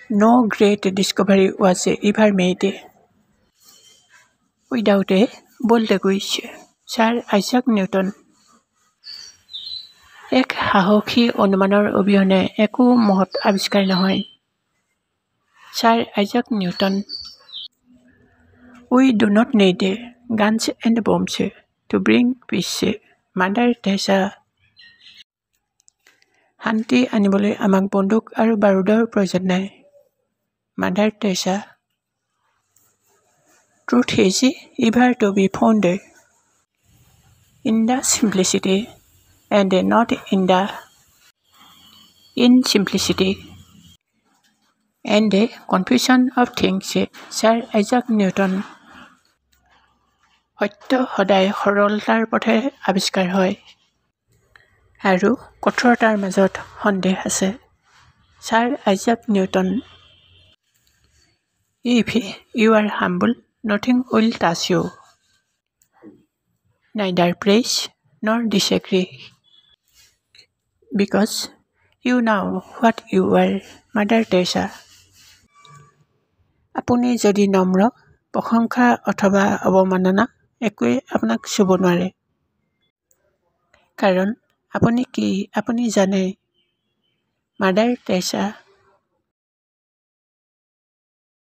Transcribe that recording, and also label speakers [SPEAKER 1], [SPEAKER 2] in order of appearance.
[SPEAKER 1] No great discovery was ever made without a bold wish. Sir Isaac Newton এক সাহসী অনুমানৰ অবিহনে একো মহৎ আৱিষ্কাৰ নহয়। Sir Isaac Newton We do not need guns and bombs to bring peace. Mother Teresa শান্তি আনিবলৈ আমাক বন্দুক আৰু বাৰুদৰ প্ৰয়োজন নাই। Mother Teresa Truth is ever to be found in the simplicity and not in the insimplicity and the confusion of things. Sir Isaac Newton সত্য সদায় সৰলতাৰ পথেৰে আৱিষ্কাৰ হয় আৰু কঠোৰতাৰ মাজত সন্দেহ আছে। Sir Isaac Newton If you are humble, nothing will touch you. Neither praise nor disagree. Because you know what you are. Mother Teresa আপুনি যদি নম্ৰ, প্ৰশংসা অথবা অৱমাননা একোৱে আপোনাক চুব নোৱাৰে। কাৰণ আপুনি কি আপুনি জানে। Mother Teresa